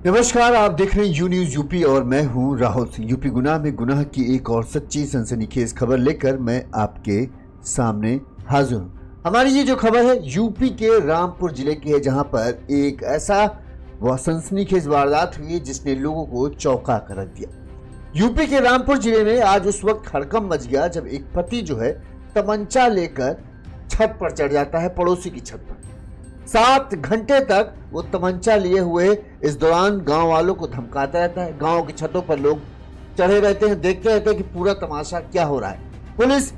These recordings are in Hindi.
नमस्कार, आप देख रहे हैं यू न्यूज यूपी और मैं हूं राहुल सिंह। यूपी गुनाह में गुनाह की एक और सच्ची सनसनीखेज खबर लेकर मैं आपके सामने हाजिर हूं। हमारी ये जो खबर है यूपी के रामपुर जिले की है, जहां पर एक ऐसा वह सनसनीखेज वारदात हुई जिसने लोगों को चौंका कर रख दिया। यूपी के रामपुर जिले में आज उस वक्त हड़कंप मच गया जब एक पति जो है तमंचा लेकर छत पर चढ़ जाता है, पड़ोसी की छत पर। 7 घंटे तक वो तमंचा लिए हुए इस दौरान गांव वालों को धमकाता रहता है। गांव की छतों पर लोग चढ़े रहते हैं, देखते रहते हैं कि पूरा तमाशा क्या हो रहा है। पुलिस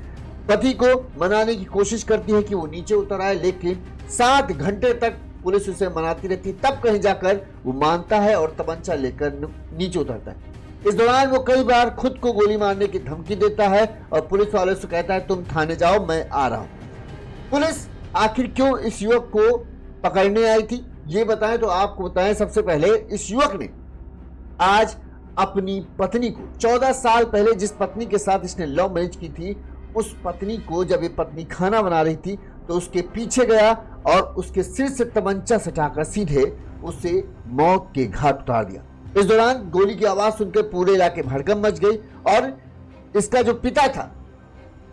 पति को मनाने की कोशिश करती है कि वो नीचे उतर आए, लेकिन 7 घंटे तक पुलिस उसे मनाती रहती है। तब कहीं जाकर वो मानता है और तमंचा लेकर नीचे उतरता है। इस दौरान वो कई बार खुद को गोली मारने की धमकी देता है और पुलिस वालों से कहता है, तुम थाने जाओ, मैं आ रहा हूं। पुलिस आखिर क्यों इस युवक को पकड़ने आई थी, ये बताएं तो आपको बताएं। सबसे पहले इस युवक ने आज अपनी पत्नी को 14 साल पहले जिस पत्नी के साथ इसने लव मैरिज की थी, उस पत्नी को जब ये पत्नी खाना बना रही थी तो उसके पीछे गया और उसके सिर से तमंचा सटाकर सीधे उसे मौत के घाट उतार दिया। इस दौरान गोली की आवाज सुनकर पूरे इलाके में हड़कंप मच गई और इसका जो पिता था,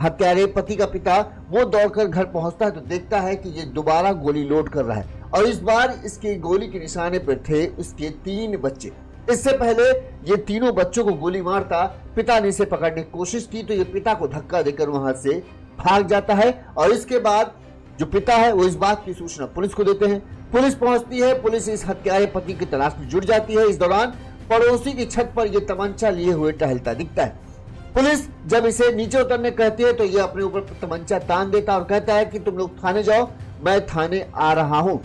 हत्यारे पति का पिता, वो दौड़कर घर पहुंचता है तो देखता है कि ये दोबारा गोली लोड कर रहा है और इस बार इसके गोली के निशाने पर थे उसके 3 बच्चे। इससे पहले ये तीनों बच्चों को गोली मारता पिता ने इसे पकड़ने की कोशिश की तो ये पिता को धक्का देकर वहां से भाग जाता है और इसके बाद जो पिता है वो इस बात की सूचना पुलिस को देते हैं। पुलिस पहुंचती है, पुलिस इस हत्यारे पति की तलाश में जुट जाती है। इस दौरान पड़ोसी की छत पर यह तमंचा लिए हुए टहलता दिखता है। पुलिस जब इसे नीचे उतरने कहती है तो ये अपने ऊपर तमंचा तान देता और कहता है कि तुम लोग थाने जाओ, मैं थाने आ रहा हूं।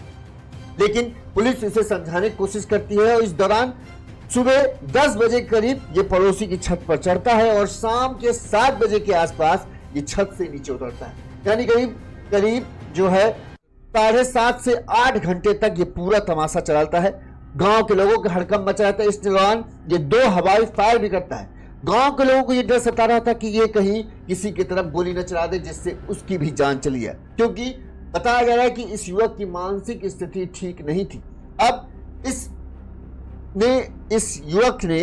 लेकिन पुलिस इसे समझाने की कोशिश करती है और इस दौरान सुबह 10 बजे करीब ये पड़ोसी की छत पर चढ़ता है और शाम के 7 बजे के आसपास ये छत से नीचे उतरता है। यानी करीब जो है 7:30 से 8 घंटे तक ये पूरा तमाशा चलाता है। गांव के लोगों के हड़कंप मचा रहता है। इस दौरान ये 2 हवाई फायर भी करता है। गांव के लोगों को यह डर सता रहा था कि ये कहीं किसी की तरफ गोली न चला दे जिससे उसकी भी जान चली जाए, क्योंकि बताया जा रहा है कि इस युवक की मानसिक स्थिति ठीक नहीं थी। अब इस युवक ने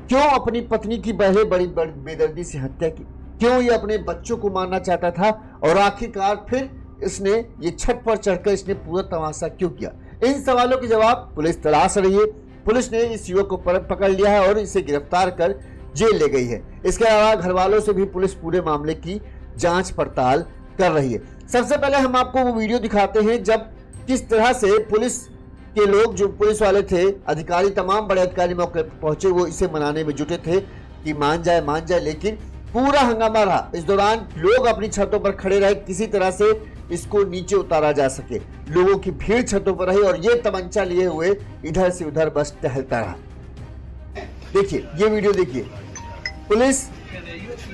क्यों अपनी पत्नी की बड़ी बेदर्दी से हत्या की, क्यों ये अपने बच्चों को मारना चाहता था और आखिरकार फिर इसने ये छत पर चढ़कर इसने पूरा तमाशा क्यों किया, इन सवालों के जवाब पुलिस तलाश रही है। पुलिस ने इस युवक को पकड़ लिया है और इसे गिरफ्तार कर जेल ले गई है। इसके अलावा घर वालों से भी पुलिस पूरे मामले की जांच पड़ताल कर रही है। सबसे पहले हम आपको वो वीडियो दिखाते हैं जब किस तरह से पुलिस के लोग, जो पुलिस वाले थे, अधिकारी, तमाम बड़े अधिकारी मौके पर पहुंचे, वो इसे मनाने में जुटे थे कि मान जाए, लेकिन पूरा हंगामा रहा। इस दौरान लोग अपनी छतों पर खड़े रहे, किसी तरह से इसको नीचे उतारा जा सके। लोगों की भीड़ छतों पर रही और ये तमंचा लिए हुए इधर से उधर बस टहलता रहा। देखिए ये वीडियो देखिए। पुलिस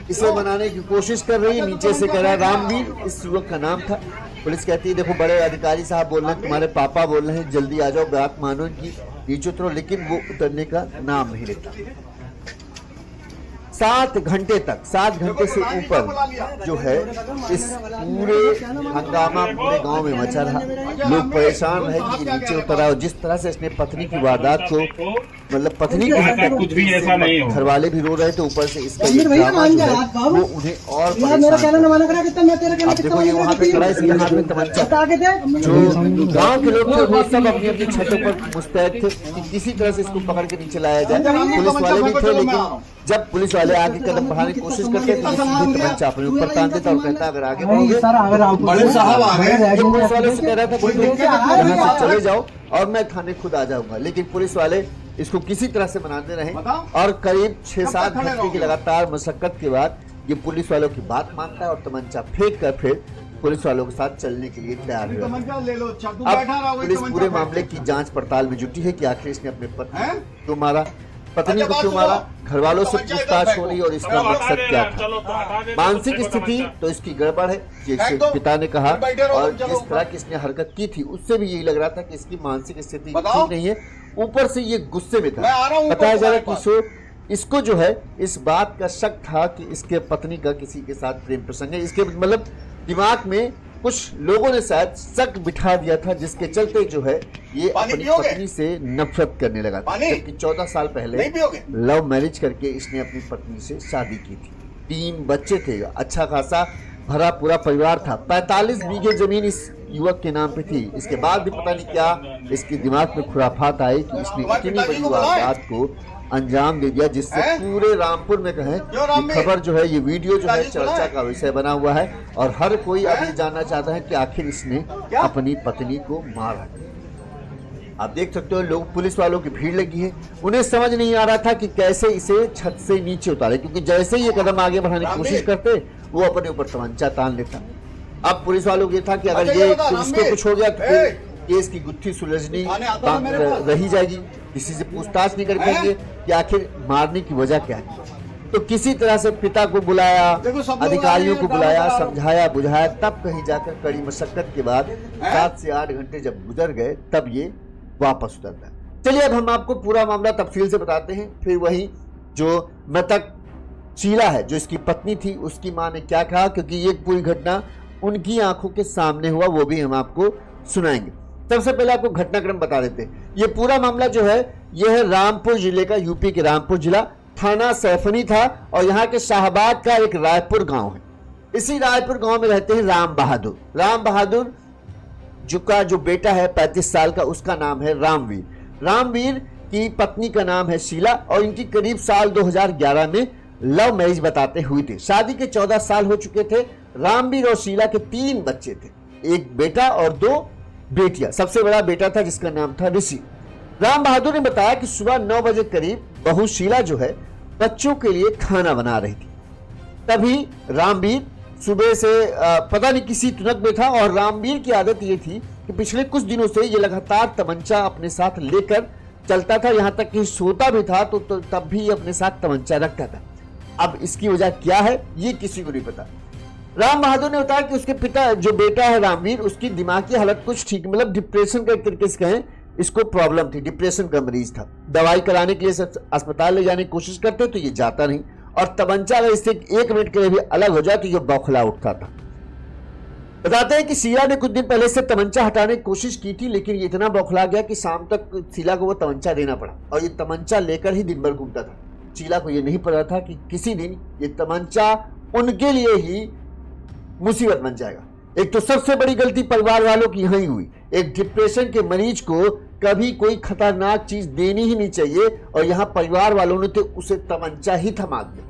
इसे मनाने की कोशिश कर रही है, नीचे से कह रहा है रामवीर इस युवक का नाम था। पुलिस कहती है देखो बड़े अधिकारी साहब बोल रहे हैं, तुम्हारे पापा बोल रहे हैं, जल्दी आ जाओ, बात मानो इनकी, नीचे उतरो, लेकिन वो उतरने का नाम नहीं लेता। 7 घंटे से ऊपर जो है इस पूरे हंगामा पूरे गांव में मचा रहा। लोग परेशान रहे कि नीचे उतरा और जिस तरह से इसने पत्नी की वारदात को, मतलब पत्नी की हत्या की थी, घर वाले भी रो रहे थे, ऊपर से इसका वो उन्हें और देखो ये वहाँ पे खड़ा है, इसके हाथ में तमंचा। जो गाँव के लोग थे वो सब अपनी अपनी छतों पर मुस्तैद थे कि किसी तरह से इसको पकड़ के नीचे लाया जाए। पुलिस वाले भी थे, लेकिन जब पुलिस वाले आगे कदम बढ़ाने की कोशिश करते तो तमंचा अपने ऊपर तान देता और कहता अगर आगे बढ़ोगे, पुलिस वाले से कह रहा था यहाँ से चले जाओ और मैं थाने खुद आ जाऊंगा, लेकिन पुलिस वाले इसको किसी तरह से मनाते रहे और करीब 6-7 घंटे की लगातार मशक्कत के बाद ये पुलिस वालों की बात मानता है और तमंचा फेंक कर फिर पुलिस वालों के साथ चलने के लिए तैयार हुआ। अब पुलिस पूरे मामले की जांच पड़ताल में जुटी है कि आखिर इसने अपने पत्नी को क्यों मारा, घर वालों से पूछताछ हो रही और इसका मकसद क्या था। मानसिक स्थिति तो इसकी गड़बड़ है, जैसे पिता ने कहा, और जिस तरह की इसने हरकत की थी उससे भी यही लग रहा था कि इसकी मानसिक स्थिति ठीक नहीं है। ऊपर से ये गुस्से में था। बताया जा रहा है कि इसको जो है इस बात का शक था कि इसके पत्नी का किसी के साथ प्रेम प्रसंग है। इसके मतलब दिमाग में कुछ लोगों ने शायद शक बिठा दिया था, जिसके चलते जो है ये अपनी पत्नी से नफरत करने लगा था। जबकि 14 साल पहले लव मैरिज करके इसने अपनी पत्नी से शादी की थी। 3 बच्चे थे, अच्छा खासा भरा पूरा परिवार था। 45 बीघे जमीन इस युवक के नाम पे थी। इसके बाद भी पता नहीं क्या इसके दिमाग में खुराफात आई कि इसने इतनी बड़ी वारदात को अंजाम दे दिया, जिससे पूरे रामपुर में कहें ये खबर जो है, ये वीडियो जो है चर्चा का विषय बना हुआ है। और हर कोई अब ये जानना चाहता है कि आखिर इसने अपनी पत्नी को मारा। आप देख सकते हो लोग, पुलिस वालों की भीड़ लगी है। उन्हें समझ नहीं आ रहा था कि कैसे इसे छत से नीचे उतारे, क्योंकि जैसे ही ये कदम आगे बढ़ाने की कोशिश करते वो अपने ऊपर तमंचा तान लेता। अब पुलिस वालों को ये था कि अगर ये इसको कुछ हो गया तो फिर केस की गुत्थी सुलझनी रही जाएगी, किसी से पूछताछ नहीं कर पाएंगे कि आखिर मारने की वजह क्या है। तो किसी तरह से पिता को बुलाया, अधिकारियों को बुलाया, समझाया बुझाया, तब कहीं जाकर कड़ी मशक्कत के बाद 7 से 8 घंटे जब गुजर गए तब ये वापस उतरता है। चलिए अब हम आपको पूरा मामला तफसील से बताते हैं। फिर वही जो मृतक शीला है, जो इसकी पत्नी थी, उसकी मां ने क्या कहा, क्योंकि ये पूरी घटना उनकी आंखों के सामने हुआ, वो भी हम आपको सुनाएंगे। सबसे पहले आपको घटनाक्रम बता देते हैं। ये पूरा मामला जो है यह है रामपुर जिले का, यूपी के रामपुर जिला, थाना सैफनी था और यहाँ के शाहबाद का एक रायपुर गांव है। इसी रायपुर गांव में रहते हैं राम बहादुर। राम बहादुर जो बेटा है 35 साल का, उसका नाम है रामवीर। रामवीर की पत्नी का नाम है शीला और इनकी करीब साल 2011 में लव मैरिज बताते हुई थी। शादी के 14 साल हो चुके थे। रामवीर और शीला के 3 बच्चे थे, एक बेटा और 2 बेटियां। सबसे बड़ा बेटा था जिसका नाम था ऋषि। राम बहादुर ने बताया कि सुबह 9 बजे करीब बहू शीला जो है बच्चों के लिए खाना बना रही थी। तभी रामवीर सुबह से पता नहीं किसी तुनक में था और रामवीर की आदत ये थी कि पिछले कुछ दिनों से ये लगातार तमंचा अपने साथ लेकर चलता था, यहाँ तक कि सोता भी था तो तब भी अपने साथ तमंचा रखता था। अब इसकी वजह क्या है ये किसी को नहीं पता। राम बहादुर ने बताया कि उसके पिता जो बेटा है रामवीर, उसकी दिमागी हालत कुछ ठीक, मतलब डिप्रेशन का एक तरीके से कहें, इसको प्रॉब्लम थी, डिप्रेशन का मरीज था। दवाई कराने के लिए अस्पताल ले जाने की कोशिश करते तो ये जाता नहीं और तमंचा अगर इससे 1 मिनट के लिए भी अलग हो जाए तो ये बौखला उठता था। बताते हैं कि शीला ने कुछ दिन पहले से तमंचा हटाने की कोशिश की थी, लेकिन ये इतना बौखला गया कि शाम तक शीला को वो तमंचा देना पड़ा और ये तमंचा लेकर ही दिन भर घूमता था। शीला को ये नहीं पता था कि किसी दिन ये तमंचा उनके लिए ही मुसीबत बन जाएगा। एक तो सबसे बड़ी गलती परिवार वालों की यही हुई। एक डिप्रेशन के मरीज को कभी कोई खतरनाक चीज देनी ही नहीं चाहिए और यहाँ परिवार वालों ने तो उसे तमंचा ही थमा दिया।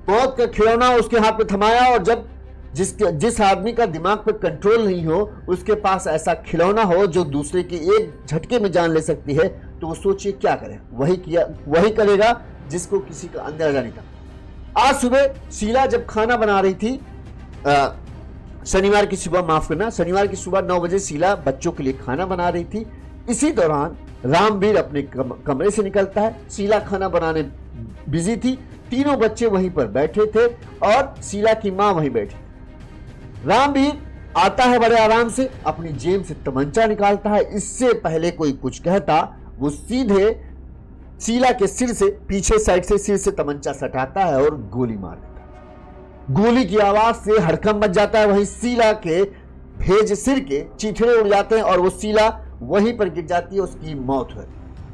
मौत का खिलौना उसके हाथ में थमाया और जब जिस आदमी का दिमाग पे कंट्रोल नहीं हो, उसके पास ऐसा खिलौना हो जो दूसरे की एक झटके में जान ले सकती है, तो वो सोचिए क्या करे। वही करेगा जिसको किसी का अंदाजा नहीं था। आज सुबह शीला जब खाना बना रही थी, शनिवार की सुबह 9 बजे शीला बच्चों के लिए खाना बना रही थी। इसी दौरान रामवीर अपने कमरे से निकलता है। शीला खाना बनाने बिजी थी, तीनों बच्चे वहीं पर बैठे थे और शीला की मां वहीं बैठी। रामवीर आता है बड़े आराम से, अपनी जेब से तमंचा निकालता है। इससे पहले कोई कुछ कहता, वो सीधे शीला के सिर से, पीछे साइड से सिर से तमंचा सटाता है और गोली मार देता है। गोली की आवाज से हड़कंप मच जाता है। वहीं शीला के भेज सिर के चीथड़े उड़ जाते हैं और वो शीला वहीं पर गिर जाती है, उसकी मौत है।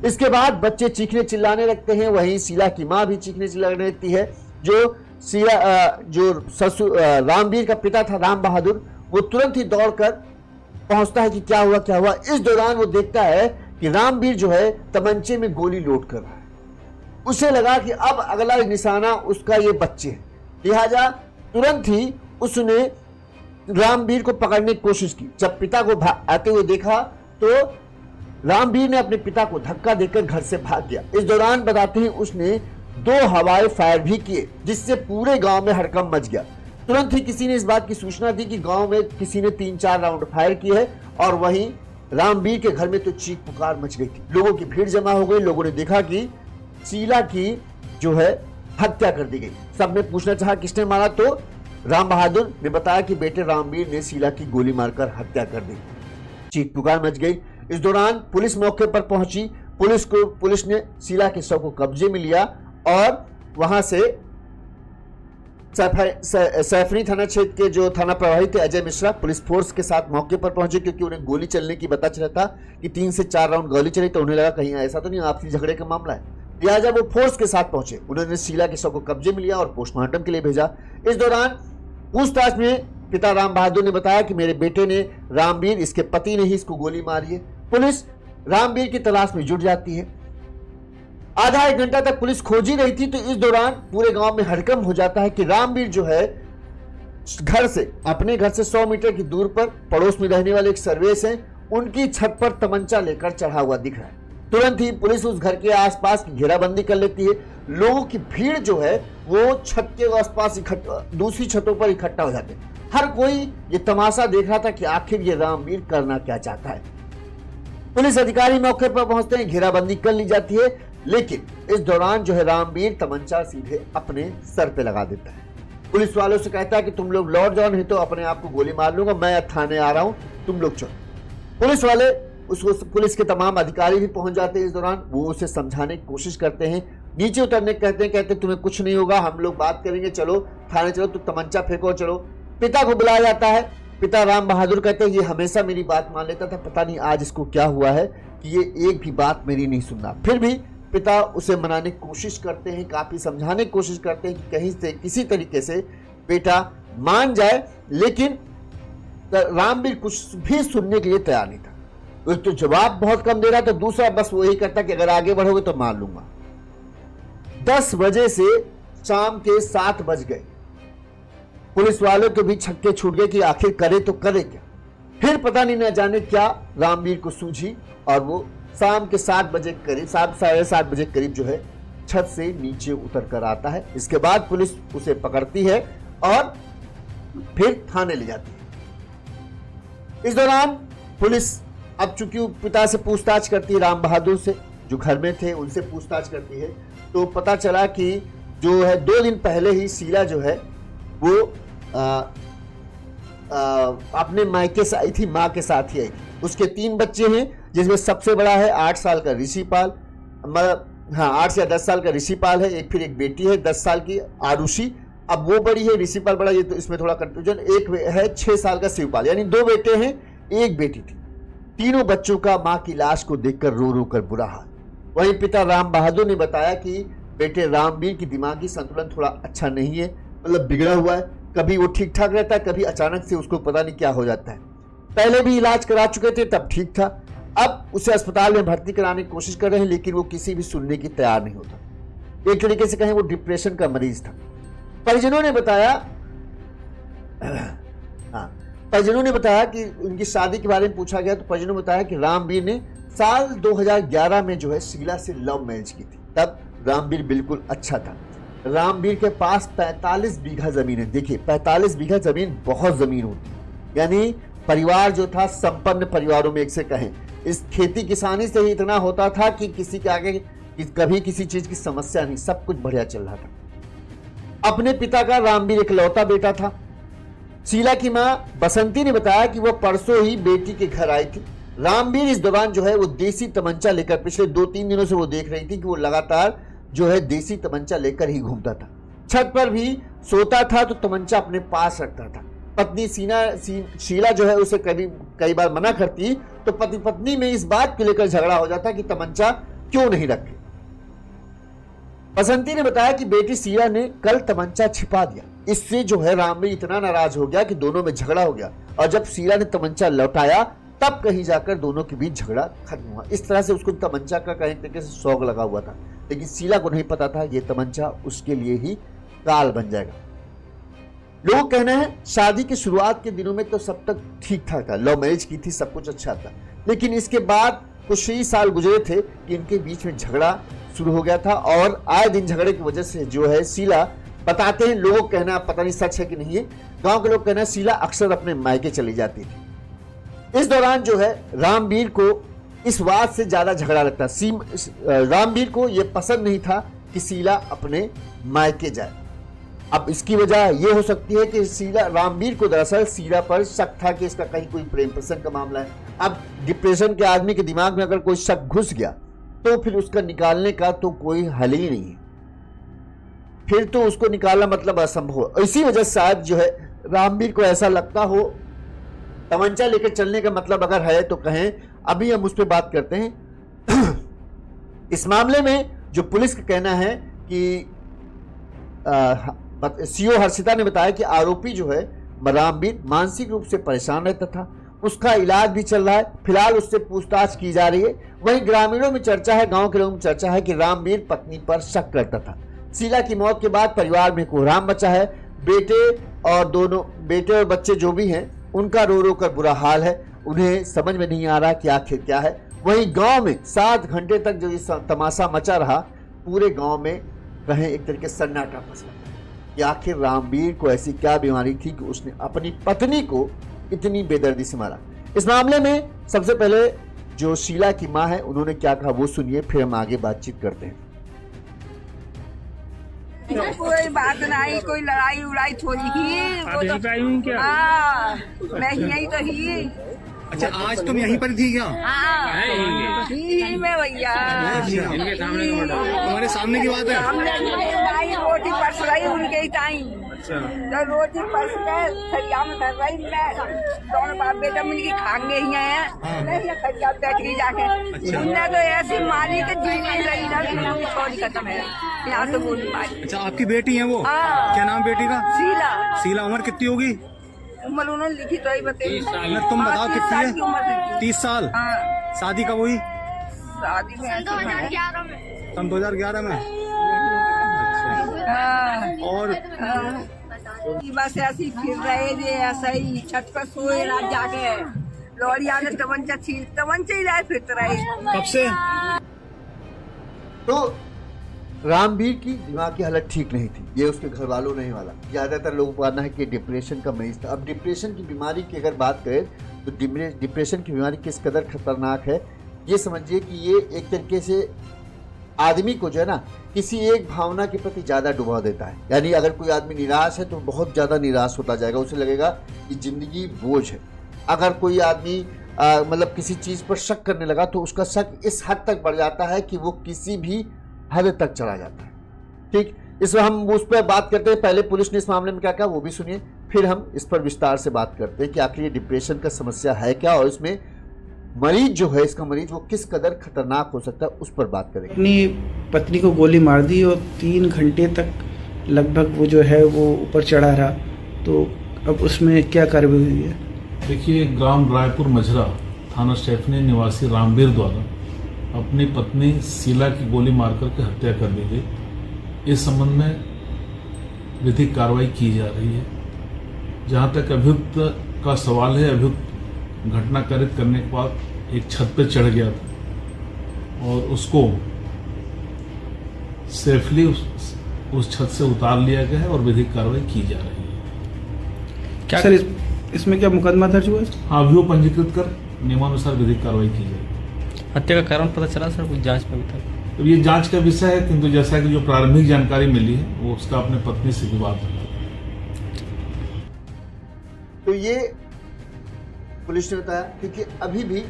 इसके बाद बच्चे चीखने चिल्लाने लगते हैं। वहीं शीला की मां भी चीखने चिल्लाने लगती है। जो ससुर रामवीर का पिता था राम बहादुर, वो तुरंत ही दौड़कर पहुंचता है कि क्या हुआ। इस दौरान वो देखता है कि रामवीर जो है तमंचे में गोली लोड कर रहा है। उसे लगा कि अब अगला निशाना उसका ये बच्चे है, लिहाजा तुरंत ही उसने रामवीर को पकड़ने की कोशिश की। जब पिता को आते हुए देखा तो रामवीर ने अपने पिता को धक्का देकर घर से भाग गया। इस दौरान बताते हैं उसने 2 हवाई फायर भी किए, जिससे पूरे गांव में हड़कंप मच गया। तुरंत ही किसी ने इस बात की सूचना दी कि गांव में किसी ने 3-4 राउंड फायर किए है और वहीं रामवीर के घर में तो चीख पुकार मच गई थी। लोगों की भीड़ जमा हो गई। लोगों ने देखा कि शीला की जो है हत्या कर दी गई। सबने पूछना चाहा किसने मारा, तो राम बहादुर ने बताया कि बेटे रामवीर ने शीला की गोली मारकर हत्या कर दी। चीख पुकार मच गई। इस दौरान पुलिस मौके पर पहुंची। पुलिस ने शीला के शव को कब्जे में लिया और वहां से सैफनी थाना क्षेत्र के जो थाना प्रभारी थे अजय मिश्रा पुलिस फोर्स के साथ मौके पर पहुंचे, क्योंकि उन्हें गोली चलने की पता चला था कि 3 से 4 राउंड गोली चली, तो उन्हें लगा कहीं ऐसा तो नहीं आपसी झगड़े का मामला है। लिहाजा वो फोर्स के साथ पहुंचे। उन्होंने शीला के शव को कब्जे में लिया और पोस्टमार्टम के लिए भेजा। इस दौरान पूछताछ में पिता राम बहादुर ने बताया कि मेरे बेटे ने रामवीर, इसके पति ने ही इसको गोली मारी है। पुलिस रामवीर की तलाश में जुट जाती है। आधा 1 घंटा तक पुलिस खोज ही रही थी, तो इस दौरान पूरे गांव में हड़कंप हो जाता है कि रामवीर जो है अपने घर से 100 मीटर की दूर पर पड़ोस में रहने वाले एक सर्वेस हैं, उनकी छत पर तमंचा लेकर चढ़ा हुआ दिख रहा है। तुरंत ही पुलिस उस घर के आसपास की घेराबंदी कर लेती है। लोगों की भीड़ जो है वो छत के आसपास दूसरी छतों पर इकट्ठा हो जाते हैं। हर कोई ये तमाशा देख रहा था कि आखिर ये रामवीर करना क्या चाहता है। पुलिस अधिकारी मौके पर पहुंचते हैं, घेराबंदी कर ली जाती है, लेकिन इस दौरान जो है रामवीर तमंचा सीधे अपने सर पे लगा देता है। पुलिस वालों से कहता है कि तुम लोग लौट जाओ, नहीं तो अपने आप को गोली मार लूंगा, मैं थाने आ रहा हूं, तुम लोग चलो। पुलिस वाले पुलिस के तमाम अधिकारी भी पहुंच जाते हैं। इस दौरान वो उसे समझाने की कोशिश करते हैं, नीचे उतरने कहते तुम्हें कुछ नहीं होगा, हम लोग बात करेंगे, चलो थाने चलो, तुम तमंचा फेंको, चलो। पिता को बुलाया जाता है। पिता राम बहादुर कहते हैं ये हमेशा मेरी बात मान लेता था, पता नहीं आज इसको क्या हुआ है कि ये एक भी बात मेरी नहीं सुनना। फिर भी पिता उसे मनाने की कोशिश करते हैं, काफी समझाने की कोशिश करते हैं कि कहीं से किसी तरीके से बेटा मान जाए, लेकिन रामवीर कुछ भी सुनने के लिए तैयार नहीं था। एक तो जवाब बहुत कम दे रहा था, दूसरा बस वही करता कि अगर आगे बढ़ोगे तो मार लूंगा। 10 बजे से शाम के 7 बज गए। पुलिस वालों को भी छक्के छूट गए कि आखिर करे तो करे क्या। फिर पता नहीं न जाने क्या रामवीर को सूझी और वो शाम के 7 बजे करीब, 7-7:30 बजे करीब जो है छत से नीचे उतर कर आता है। इसके बाद पुलिस उसे पकड़ती है और फिर थाने ले जाती है। इस दौरान पुलिस अब चूंकि पिता से पूछताछ करती है, राम बहादुर से जो घर में थे उनसे पूछताछ करती है, तो पता चला कि जो है 2 दिन पहले ही शीला जो है वो अपने मायके से आई थी, माँ के साथ ही आई थी। उसके 3 बच्चे हैं, जिसमें सबसे बड़ा है 8 साल का ऋषिपाल, मतलब 8 या 10 साल का ऋषिपाल है। फिर एक बेटी है 10 साल की आरुषि, अब वो बड़ी है, ऋषिपाल बड़ा, ये तो इसमें थोड़ा कंफ्यूजन। एक है 6 साल का शिवपाल, यानी 2 बेटे हैं, एक बेटी थी। तीनों बच्चों का मां की लाश को देखकर रो रो कर बुरा हाल। वहीं पिता राम बहादुर ने बताया कि बेटे रामवीर की दिमागी संतुलन थोड़ा अच्छा नहीं है, मतलब बिगड़ा हुआ है। कभी वो ठीक ठाक रहता है, कभी अचानक से उसको पता नहीं क्या हो जाता है। पहले भी इलाज करा चुके थे, तब ठीक था। अब उसे अस्पताल में भर्ती कराने की कोशिश कर रहे हैं, लेकिन वो किसी भी सुनने की तैयार नहीं होता। एक तरीके से कहें वो डिप्रेशन का मरीज था। परिजनों ने बताया कि उनकी शादी के बारे में पूछा गया, तो परिजनों ने बताया कि रामवीर ने साल 2011 में जो है शीला से लव मैरिज की थी। तब रामवीर बिल्कुल अच्छा था। रामवीर के पास 45 बीघा जमीन है। देखिए 45 बीघा जमीन बहुत जमीन होती है, यानी परिवार जो था संपन्न परिवारों में एक से कहें। इस खेती किसानी से ही इतना होता था कि किसी के आगे कभी किसी चीज की समस्या नहीं, सब कुछ बढ़िया चल रहा था। अपने पिता का रामवीर इकलौता बेटा था। शीला की मां बसंती ने बताया कि वह परसों ही बेटी के घर आई थी। रामवीर इस दौरान जो है वो देसी तमंचा लेकर, पिछले 2-3 दिनों से वो देख रही थी कि वो लगातार जो है देसी तमंचा लेकर ही घूमता था। छत पर भी सोता था तो तमंचा अपने पास रखता था। पत्नी शीला जो है उसे कई बार मना करती, तो पति पत्नी में इस बात को लेकर झगड़ा हो जाता कि तमंचा क्यों नहीं रखे। बसंती ने बताया कि बेटी शीला ने कल तमंचा छिपा दिया। इससे जो है रामवीर इतना नाराज हो गया कि दोनों में झगड़ा हो गया, और जब शीला ने तमंचा लौटाया तब कहीं जाकर दोनों के बीच झगड़ा खत्म हुआ। इस तरह से उसको तमंचा का कहीं तरीके से शौक लगा हुआ था, लेकिन शीला को नहीं पता था ये तमंचा उसके लिए ही काल बन जाएगा। लोगों का कहना है शादी की शुरुआत के दिनों में तो सब तक ठीक ठाक था, लव मैरिज की थी, सब कुछ अच्छा था, लेकिन इसके बाद कुछ ही साल गुजरे थे कि इनके बीच में झगड़ा शुरू हो गया था, और आए दिन झगड़े की वजह से जो है शीला, बताते हैं लोगों का कहना, पता नहीं सच है कि नहीं है, गांव के लोग कहना शीला अक्सर अपने मायके चली जाती थी। इस दौरान जो है रामवीर को इस बात से ज्यादा झगड़ा लगता। रामवीर को यह पसंद नहीं था कि शीला अपने मायके जाए। अब इसकी वजह यह हो सकती है कि रामवीर को दरअसल शीला पर शक था कि इसका कहीं कोई प्रेम प्रसंग का मामला है। अब डिप्रेशन के आदमी के दिमाग में अगर कोई शक घुस गया तो फिर उसका निकालने का तो कोई हल ही नहीं है। फिर तो उसको निकालना मतलब असंभव। इसी वजह से शायद जो है रामवीर को ऐसा लगता हो, तमंचा लेकर चलने का मतलब अगर है तो कहें। अभी हम उस पर बात करते हैं। इस मामले में जो पुलिस का कहना है कि सीओ हर्षिता ने बताया कि आरोपी जो है रामवीर मानसिक रूप से परेशान रहता था, उसका इलाज भी चल रहा है, फिलहाल उससे पूछताछ की जा रही है। वहीं ग्रामीणों में चर्चा है, गांव के लोगों में चर्चा है कि रामवीर पत्नी पर शक करता था। शीला की मौत के बाद परिवार में कोहराम मचा है। बेटे और बच्चे जो भी हैं उनका रो रो कर बुरा हाल है। उन्हें समझ में नहीं आ रहा कि आखिर क्या है। वहीं गांव में 7 घंटे तक जो ये तमाशा मचा रहा, पूरे गांव में कहें एक तरीके सन्नाटा फंस गया कि आखिर रामवीर को ऐसी क्या बीमारी थी कि उसने अपनी पत्नी को इतनी बेदर्दी से मारा। इस मामले में सबसे पहले जो शीला की मां है उन्होंने क्या कहा वो सुनिए, फिर हम आगे बातचीत करते हैं। कोई बात नहीं, कोई लड़ाई उड़ाई थोड़ी ही। आप यहीं पे आई हुई क्या? हाँ, मैं यहीं तो ही। अच्छा, आज तुम यहीं पर थी क्या? हाँ, ही में भैया। इनके सामने तुम्हारे सामने की बात है? हमने रोटी परस रही उनके ही टाइम। तो रोटी परस के खरिया में धर रही, मैं दोनों बाप बेटा मिलकर खाएंगे ही हैं। मैं खरिया बैठ गई जाके। उनने तो ऐसी मारी कि जीने रही ना, छोड़ी खत्म है यहाँ से गोली मारी। अच्छा, आपकी बेटी है वो? हाँ। क्या नाम बेटी का? शीला। शीला, उम्र कितनी होगी? उम्र उन्होंने लिखी तो ही बताई। तुम बताओ कितनी है? 30 साल। हाँ। शादी कब हुई? शादी में 2011 में। सन 2011 में। और बस ऐसी फिर रहे थे, ऐसा ही छत पर सोए रात जाके। लौड़िया ने तमंचा ही रहे फिरते रहे। कब से? तो रामवीर की दिमाग की हालत ठीक नहीं थी, ये उसके घर वालों नहीं वाला। ज्यादातर लोगों को मानना है कि डिप्रेशन का मरीज था। अब डिप्रेशन की बीमारी की अगर बात करें तो डिप्रेशन की बीमारी किस कदर खतरनाक है ये समझिए कि ये एक तरीके से आदमी को जो है ना किसी एक भावना के प्रति ज़्यादा डुबा देता है। यानी अगर कोई आदमी निराश है तो बहुत ज़्यादा निराश होता जाएगा, उसे लगेगा कि ज़िंदगी बोझ है। अगर कोई आदमी मतलब किसी चीज़ पर शक करने लगा तो उसका शक इस हद तक बढ़ जाता है कि वो किसी भी हद तक चला जाता है। ठीक, इसमें हम उस पर बात करते हैं। पहले पुलिस ने इस मामले में क्या कहा वो भी सुनिए, फिर हम इस पर विस्तार से बात करते हैं कि आखिर ये डिप्रेशन का समस्या है क्या और इसमें मरीज जो है, इसका मरीज वो किस कदर खतरनाक हो सकता है, उस पर बात करेंगे। अपनी पत्नी को गोली मार दी और 3 घंटे तक लगभग वो जो है वो ऊपर चढ़ा रहा। तो अब उसमें क्या कार्रवाई हुई है? देखिए, ग्राम रायपुर मझरा थाना स्टेफनी निवासी रामवीर द्वारा अपनी पत्नी शीला की गोली मारकर के हत्या कर दी गई। इस संबंध में विधिक कार्रवाई की जा रही है। जहां तक अभियुक्त का सवाल है, अभियुक्त घटना कारित करने के बाद एक छत पर चढ़ गया था और उसको सेफली उस छत से उतार लिया गया है और विधिक कार्रवाई की जा रही है। क्या सर इसमें क्या मुकदमा दर्ज हुआ है? हाँ, अभियोग पंजीकृत कर नियमानुसार विधिक कार्रवाई की जाएगी। हत्या का कारण पता चला सर कुछ जांच में अभी तक? तो ये जांच का विषय है, किंतु जैसा कि जो प्रारंभिक जानकारी मिली है वो उसका अपने पत्नी से विवाद है। तो ये पुलिस ने बताया, क्योंकि अभी भी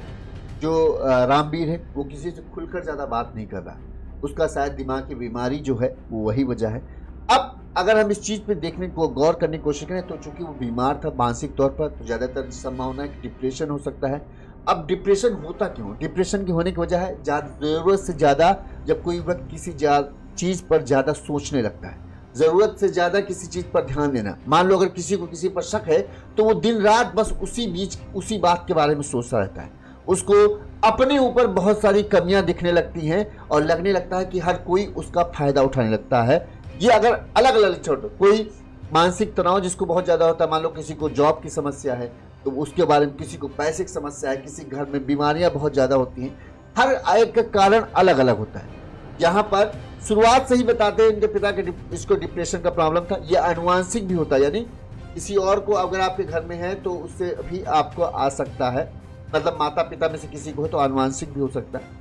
जो रामवीर है वो किसी से खुलकर ज़्यादा बात नहीं कर रहा। उसका शायद दिमाग की बीमारी जो है वो वही वजह है। अब अगर हम इस चीज़ पे देखने को गौर करने की कोशिश करें तो चूंकि वो बीमार था मानसिक तौर पर, तो ज़्यादातर संभावना है कि डिप्रेशन हो सकता है। अब डिप्रेशन होता क्यों? डिप्रेशन की होने की वजह है ज़रूरत से ज़्यादा जब कोई व्यक्ति किसी चीज़ पर ज़्यादा सोचने लगता है, ज़रूरत से ज़्यादा किसी चीज़ पर ध्यान देना। मान लो अगर किसी को किसी पर शक है तो वो दिन रात बस उसी बात के बारे में सोचता रहता है। उसको अपने ऊपर बहुत सारी कमियां दिखने लगती हैं और लगने लगता है कि हर कोई उसका फायदा उठाने लगता है। ये अगर अलग अलग छोड़, कोई मानसिक तनाव जिसको बहुत ज़्यादा होता है, मान लो किसी को जॉब की समस्या है तो उसके बारे में, किसी को पैसे की समस्या है, किसी घर में बीमारियां बहुत ज़्यादा होती हैं, हर एक का कारण अलग अलग होता है। यहाँ पर शुरुआत से ही बताते हैं इनके पिता के इसको डिप्रेशन का प्रॉब्लम था। ये आनुवांशिक भी होता है, यानी किसी और को अगर आपके घर में है तो उससे भी आपको आ सकता है, मतलब माता पिता में से किसी को हो तो आनुवांशिक भी हो सकता है।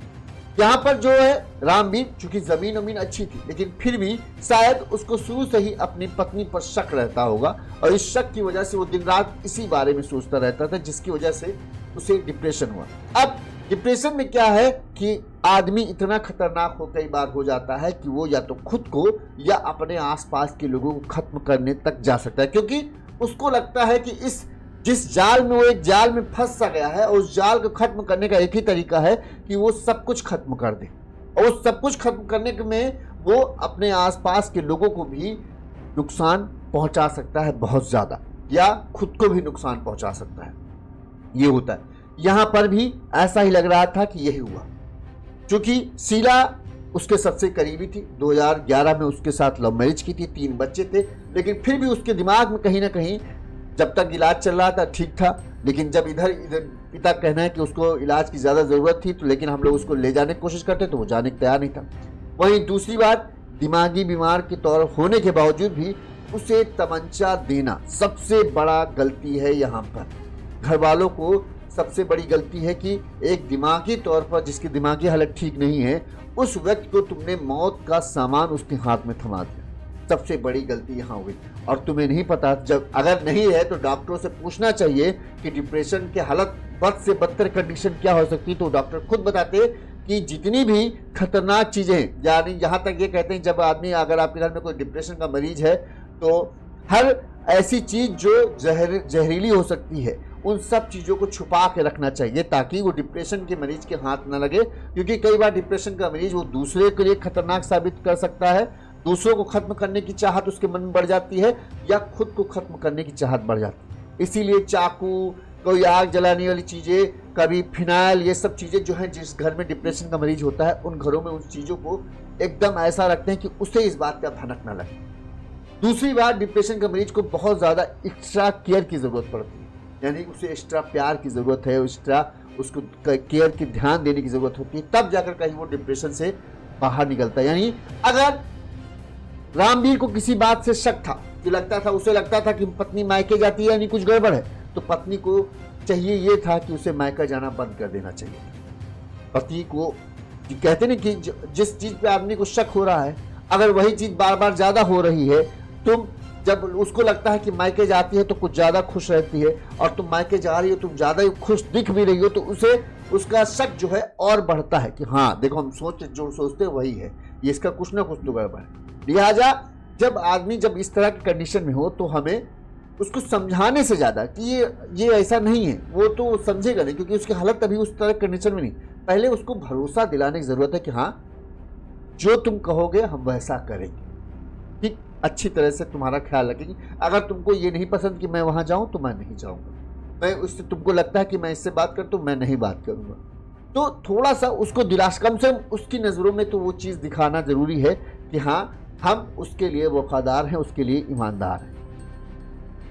यहाँ पर जो है रामवीर, चूंकि जमीन वमीन अच्छी थी लेकिन फिर भी शायद उसको शुरू से ही अपनी पत्नी पर शक रहता होगा और इस शक की वजह से वो दिन रात इसी बारे में सोचता रहता था, जिसकी वजह से उसे डिप्रेशन हुआ। अब डिप्रेशन में क्या है कि आदमी इतना खतरनाक हो कई बार हो जाता है कि वो या तो खुद को या अपने आसपास के लोगों को खत्म करने तक जा सकता है, क्योंकि उसको लगता है कि जिस जाल में वो एक जाल में फंस सा गया है, और उस जाल को खत्म करने का एक ही तरीका है कि वो सब कुछ खत्म कर दे, और उस सब कुछ खत्म करने में वो अपने आसपास के लोगों को भी नुकसान पहुंचा सकता है बहुत ज़्यादा, या खुद को भी नुकसान पहुंचा सकता है। ये होता है। यहाँ पर भी ऐसा ही लग रहा था कि यही हुआ, क्योंकि शीला उसके सबसे करीबी थी। 2011 में उसके साथ लव मैरिज की थी, 3 बच्चे थे, लेकिन फिर भी उसके दिमाग में कहीं ना कहीं जब तक इलाज चल रहा था ठीक था, लेकिन जब इधर पिता कहना है कि उसको इलाज की ज़्यादा ज़रूरत थी, तो लेकिन हम लोग उसको ले जाने की कोशिश करते तो वो जाने को तैयार नहीं था। वहीं दूसरी बात, दिमागी बीमार के तौर होने के बावजूद भी उसे तमंचा देना सबसे बड़ा गलती है। यहाँ पर घर वालों को सबसे बड़ी गलती है कि एक दिमागी तौर पर जिसकी दिमागी हालत ठीक नहीं है, उस व्यक्ति को तुमने मौत का सामान उसके हाथ में थमा दिया। सबसे बड़ी गलती यहाँ हुई। और तुम्हें नहीं पता, जब अगर नहीं है तो डॉक्टरों से पूछना चाहिए कि डिप्रेशन के हालत बद से बदतर कंडीशन क्या हो सकती है। तो डॉक्टर खुद बताते कि जितनी भी खतरनाक चीज़ें, यानी यहाँ तक ये कहते हैं जब आदमी, अगर आपके घर में कोई डिप्रेशन का मरीज है तो हर ऐसी चीज़ जो जहरीली हो सकती है उन सब चीज़ों को छुपा के रखना चाहिए, ताकि वो डिप्रेशन के मरीज के हाथ ना लगे। क्योंकि कई बार डिप्रेशन का मरीज वो दूसरे के लिए खतरनाक साबित कर सकता है, दूसरों को खत्म करने की चाहत उसके मन में बढ़ जाती है, या खुद को खत्म करने की चाहत बढ़ जाती है। इसीलिए चाकू, कोई आग जलाने वाली चीज़ें, कभी फिनाइल, ये सब चीज़ें जो हैं, जिस घर में डिप्रेशन का मरीज होता है उन घरों में उन चीज़ों को एकदम ऐसा रखते हैं कि उसे इस बात का भनक ना लगे। दूसरी बात, डिप्रेशन का मरीज को बहुत ज़्यादा एक्स्ट्रा केयर की ज़रूरत पड़ती है, यानी उसे एक्स्ट्रा प्यार की ज़रूरत है, एक्स्ट्रा उसको केयर की ध्यान देने की ज़रूरत होती है, तब जाकर कहीं वो डिप्रेशन से बाहर निकलता है। यानी अगर रामवीर को किसी बात से शक था कि उसे लगता था कि पत्नी मायके जाती है यानी कुछ गड़बड़ है, तो पत्नी को चाहिए ये था कि उसे मायका जाना बंद कर देना चाहिए। पति को कहते नहीं कि जिस चीज़ पे आदमी को शक हो रहा है, अगर वही चीज़ बार बार ज़्यादा हो रही है, तुम जब उसको लगता है कि मायके जाती है तो कुछ ज़्यादा खुश रहती है, और तुम मायके जा रही हो, तुम ज़्यादा ही खुश दिख भी रही हो, तो उसे उसका शक जो है और बढ़ता है कि हाँ देखो, हम जो सोचते हैं वही है, ये इसका कुछ ना कुछ तो गड़बड़ है। लिहाजा जब आदमी जब इस तरह की कंडीशन में हो तो हमें उसको समझाने से ज़्यादा कि ये ऐसा नहीं है, वो तो समझेगा नहीं, क्योंकि उसकी हालत अभी उस तरह कंडीशन में नहीं। पहले उसको भरोसा दिलाने की ज़रूरत है कि हाँ जो तुम कहोगे हम वैसा करेंगे, ठीक, अच्छी तरह से तुम्हारा ख्याल रखेंगे। अगर तुमको ये नहीं पसंद कि मैं वहाँ जाऊँ तो मैं नहीं जाऊँगा, मैं उससे, तुमको लगता है कि मैं इससे बात कर तो मैं नहीं बात करूँगा, तो थोड़ा सा उसको दिलासा, कम से कम उसकी नज़रों में तो वो चीज़ दिखाना ज़रूरी है कि हाँ हम उसके लिए वफादार हैं, उसके लिए ईमानदार हैं।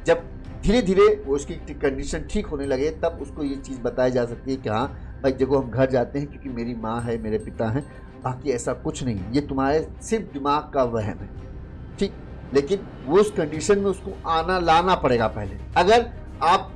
जब धीरे धीरे वो उसकी कंडीशन ठीक होने लगे तब उसको ये चीज़ बताई जा सकती है कि हाँ भाई देखो, हम घर जाते हैं क्योंकि मेरी माँ है, मेरे पिता हैं, बाकी ऐसा कुछ नहीं, ये तुम्हारे सिर्फ दिमाग का वहम है, ठीक। लेकिन वो उस कंडीशन में उसको लाना पड़ेगा पहले। अगर आप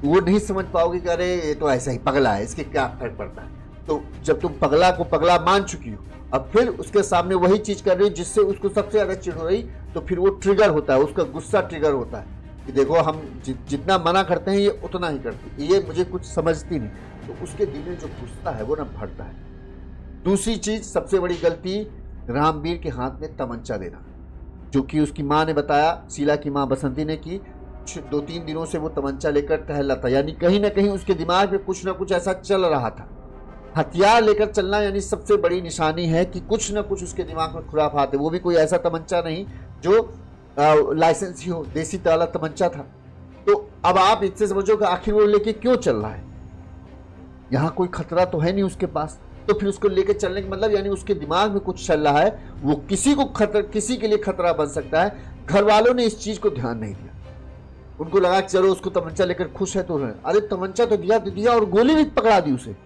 वो नहीं समझ पाओगे कि अरे ये तो ऐसा ही पगला है, इसके क्या फर्क पड़ता है, तो जब तुम पगला को पगला मान चुकी हो, अब फिर उसके सामने वही चीज़ कर रही हो जिससे उसको सबसे ज़्यादा चिढ़ हो रही, तो फिर वो ट्रिगर होता है, उसका गुस्सा ट्रिगर होता है कि देखो हम जितना मना करते हैं ये उतना ही करती, ये मुझे कुछ समझती नहीं, तो उसके दिल में जो गुस्सा है वो ना भरता है। दूसरी चीज़, सबसे बड़ी गलती, रामवीर के हाथ में तमंचा देना, जो कि उसकी माँ ने बताया, शीला की माँ बसंती ने, कि 2-3 दिनों से वो तमंचा लेकर टहल रहा था, यानी कहीं ना कहीं उसके दिमाग में कुछ ना कुछ ऐसा चल रहा था। हथियार लेकर चलना यानी सबसे बड़ी निशानी है कि कुछ ना कुछ उसके दिमाग में खुराफात है। वो भी कोई ऐसा तमंचा नहीं जो लाइसेंस ही हो, देसी वाला तमंचा था। तो अब आप इससे समझो कि आखिर वो लेके क्यों चल रहा है, यहाँ कोई खतरा तो है नहीं उसके पास, तो फिर उसको लेके चलने का मतलब यानी उसके दिमाग में कुछ चल रहा है, वो किसी के लिए खतरा बन सकता है। घर वालों ने इस चीज को ध्यान नहीं दिया, उनको लगा कि चलो उसको तमंचा लेकर खुश है तो अरे तमंचा तो दिया और गोली भी पकड़ा दी उसे।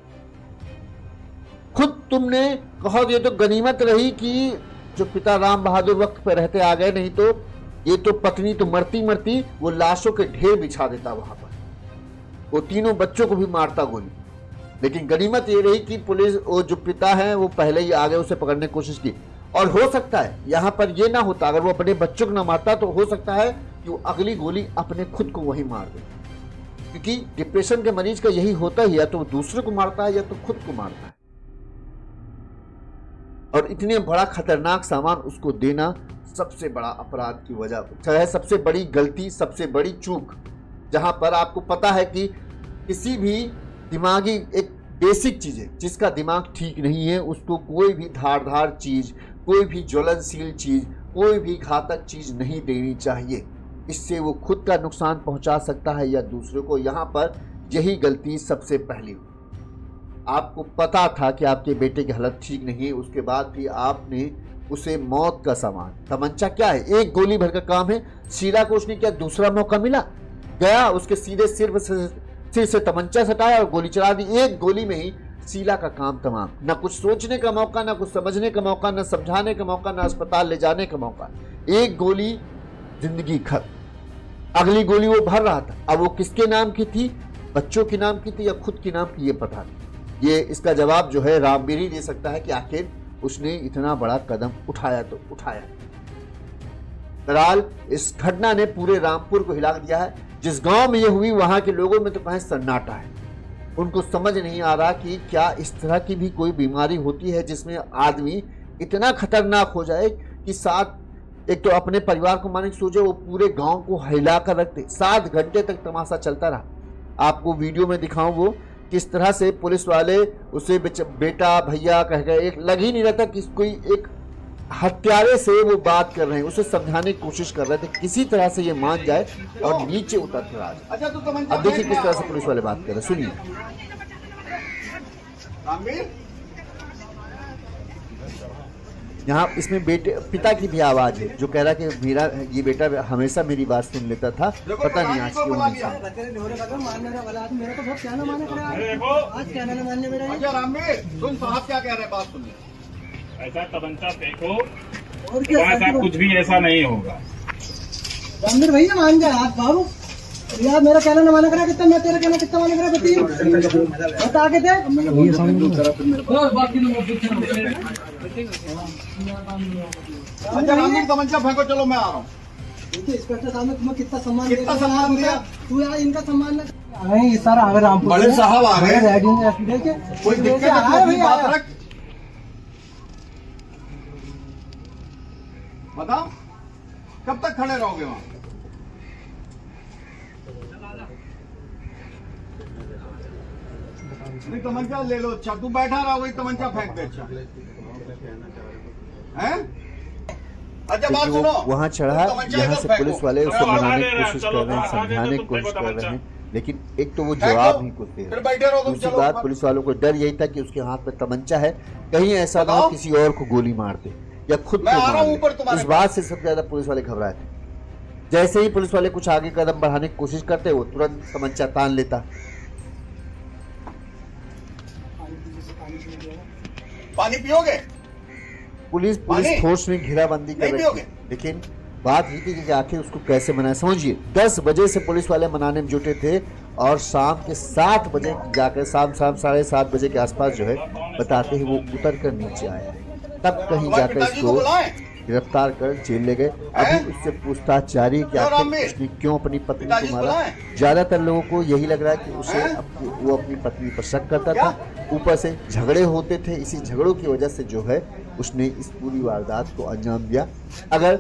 खुद तुमने कहा ये तो गनीमत रही कि जो पिता राम बहादुर वक्त पर रहते आ गए, नहीं तो ये तो पत्नी तो मरती मरती वो लाशों के ढेर बिछा देता वहां पर, वो तीनों बच्चों को भी मारता गोली। लेकिन गनीमत ये रही कि पुलिस, वो जो पिता है वो पहले ही आ गए, उसे पकड़ने की कोशिश की। और हो सकता है यहाँ पर ये ना होता, अगर वो अपने बच्चों को ना मारता तो हो सकता है कि वो अगली गोली अपने खुद को वही मार दे। क्योंकि डिप्रेशन के मरीज का यही होता है, या तो वो दूसरे को मारता है या तो खुद को मारता है। और इतने बड़ा खतरनाक सामान उसको देना सबसे बड़ा अपराध की वजह है, सबसे बड़ी गलती, सबसे बड़ी चूक, जहां पर आपको पता है कि किसी भी दिमागी एक बेसिक चीज है, जिसका दिमाग ठीक नहीं है उसको कोई भी धारदार चीज, कोई भी ज्वलनशील चीज, कोई भी घातक चीज नहीं देनी चाहिए। इससे वो खुद का नुकसान पहुंचा सकता है या दूसरों को। यहाँ पर यही गलती सबसे पहली। आपको पता था कि आपके बेटे की हालत ठीक नहीं है, उसके बाद भी आपने उसे मौत का सामान, तमंचा क्या है, एक गोली भर का काम है। शीला को उसने क्या दूसरा मौका मिला, गया उसके सीधे सिर से तमंचा सटाया और गोली चला दी। एक गोली में ही शीला का काम तमाम। ना कुछ सोचने का मौका, ना कुछ समझने का मौका, ना समझाने का मौका, ना अस्पताल ले जाने का मौका। एक गोली, जिंदगी खत्म। अगली गोली वो भर रहा था, अब वो किसके नाम की थी, बच्चों के नाम की थी या खुद के नाम की, ये पता नहीं। ये इसका जवाब जो है रामवीर ही दे सकता है कि आखिर उसने इतना बड़ा कदम उठाया तो उठाया। बहरहाल इस घटना ने पूरे रामपुर को हिला दिया है। जिस गांव में ये हुई वहां के लोगों में तो कहीं सन्नाटा है। उनको समझ नहीं आ रहा कि क्या इस तरह की भी कोई बीमारी होती है जिसमें आदमी इतना खतरनाक हो जाए कि साथ एक तो अपने परिवार को माने सोचे, वो पूरे गांव को हिला कर रखते। 7 घंटे तक तमाशा चलता रहा। आपको वीडियो में दिखाऊं वो किस तरह से पुलिस वाले उसे बेटा भैया कह गए, एक लग ही नहीं रहा था कि कोई एक हत्यारे से वो बात कर रहे हैं, उसे समझाने की कोशिश कर रहे थे किसी तरह से ये मान जाए और नीचे उतर कर आ जाए। अब देखिए किस तरह से पुलिस वाले बात कर रहे हैं, सुनिए। यहाँ इसमें बेटे पिता की भी आवाज है जो कह रहा है कि मेरा ये बेटा हमेशा मेरी बात सुन लेता था, पता नहीं आज क्यों नहीं सुना। सुन साहब क्या कह रहे हैं, बात सुनिए। ऐसा तमंचा फेंको तुम्हारे साथ कुछ भी ऐसा नहीं होगा। रामवीर भैया मान जाए आप बाबू, यार मेरा कहना न माना करा कितना, मैं तेरा कहना कितना माना करा बता के दे। अच्छा रामवीर तमंचा फेंको, चलो मैं आ रहा हूँ। देखिए इंस्पेक्टर साहब ने तुम्हें कितना सम्मान दिया, तू यार इनका सम्मान ये सारा अगर रामपुर बड़े साहब आ गए, देखिए कोई दिक्कत है बात रख, बताओ कब तक खड़े रहोगे वहां? नहीं तमंचा ले लो, अच्छा तू बैठा रहा, वही तमंचा फेंक दे। अच्छा हैं? अच्छा बात सुनो, वहां चढ़ा, यहाँ से पुलिस वाले उसे मनाने की कोशिश कर रहे हैं, समझाने की कोशिश कर रहे हैं, लेकिन एक तो वो जवाब नहीं कुछ दे रहे। दूसरी बात, पुलिस वालों को डर यही था कि उसके हाथ में तमंचा है, कहीं ऐसा ना हो किसी और को गोली मार दे या खुद को मार दे। इस बात से सबसे ज्यादा पुलिस वाले घबराए थे। जैसे ही पुलिस वाले कुछ आगे कदम बढ़ाने की कोशिश करते, वो तुरंत तमंचा तान लेता। पानी पियोगे? पुलिस फोर्स में घेराबंदी कर रही थी, लेकिन बात ये थी कि आखिर उसको कैसे मनाए। समझिए 10 बजे से पुलिस वाले मनाने में जुटे थे और शाम के 7 बजे जाकर शाम 7:30 बजे के आसपास जो है बताते हैं वो उतर कर नीचे आया है, तब कहीं जाकर इसको गिरफ्तार कर जेल ले गए। अभी उससे पूछताछ जारी है कि आखिर उसने क्यों अपनी पत्नी को मारा। ज्यादातर लोगों को यही लग रहा है कि उसे वो अपनी पत्नी पर शक करता था, ऊपर से झगड़े होते थे, इसी झगड़ों की वजह से जो है उसने इस पूरी वारदात को अंजाम दिया। अगर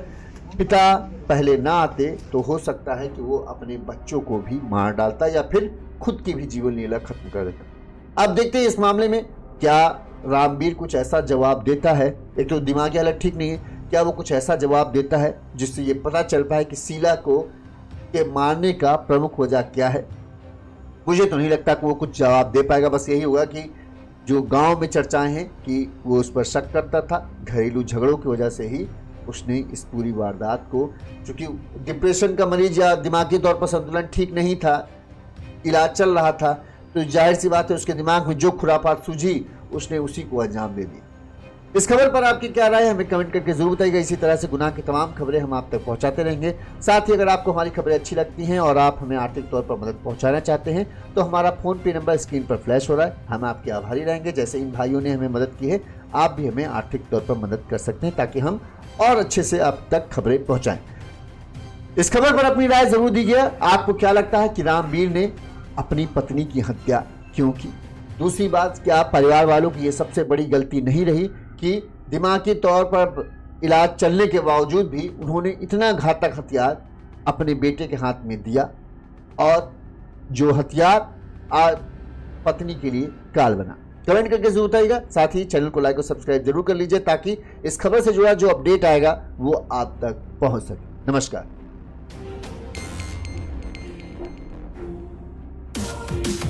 पिता पहले ना आते तो हो सकता है कि वो अपने बच्चों को भी मार डालता या फिर खुद की भी जीवन लीला खत्म कर देता। अब देखते हैं इस मामले में क्या रामवीर कुछ ऐसा जवाब देता है। एक तो दिमागी हालत ठीक नहीं है, क्या वो कुछ ऐसा जवाब देता है जिससे ये पता चल पाए कि शीला को के मारने का प्रमुख वजह क्या है। मुझे तो नहीं लगता कि वो कुछ जवाब दे पाएगा। बस यही होगा कि जो गांव में चर्चाएं हैं कि वो उस पर शक करता था, घरेलू झगड़ों की वजह से ही उसने इस पूरी वारदात को, चूंकि डिप्रेशन का मरीज या दिमागी तौर पर संतुलन ठीक नहीं था, इलाज चल रहा था, तो जाहिर सी बात है उसके दिमाग में जो खुरापात सूझी उसने उसी को अंजाम दे दी। इस खबर पर आपकी क्या राय है हमें कमेंट करके जरूर बताइएगा। इसी तरह से गुनाह की तमाम खबरें हम आप तक पहुंचाते रहेंगे। साथ ही अगर आपको हमारी खबरें अच्छी लगती हैं और आप हमें आर्थिक तौर पर मदद पहुंचाना चाहते हैं तो हमारा फोन पे नंबर स्क्रीन पर फ्लैश हो रहा है। हम आपके आभारी रहेंगे। जैसे इन भाइयों ने हमें मदद की है, आप भी हमें आर्थिक तौर पर मदद कर सकते हैं ताकि हम और अच्छे से आप तक खबरें पहुंचाएं। इस खबर पर अपनी राय जरूर दीजिए। आपको क्या लगता है कि रामवीर ने अपनी पत्नी की हत्या क्यों की। दूसरी बात, क्या परिवार वालों की ये सबसे बड़ी गलती नहीं रही कि दिमागी तौर पर इलाज चलने के बावजूद भी उन्होंने इतना घातक हथियार अपने बेटे के हाथ में दिया, और जो हथियार आज पत्नी के लिए काल बना। कमेंट करके जरूर बताइएगा। साथ ही चैनल को लाइक और सब्सक्राइब जरूर कर लीजिए ताकि इस खबर से जुड़ा जो अपडेट आएगा वो आप तक पहुंच सके। नमस्कार।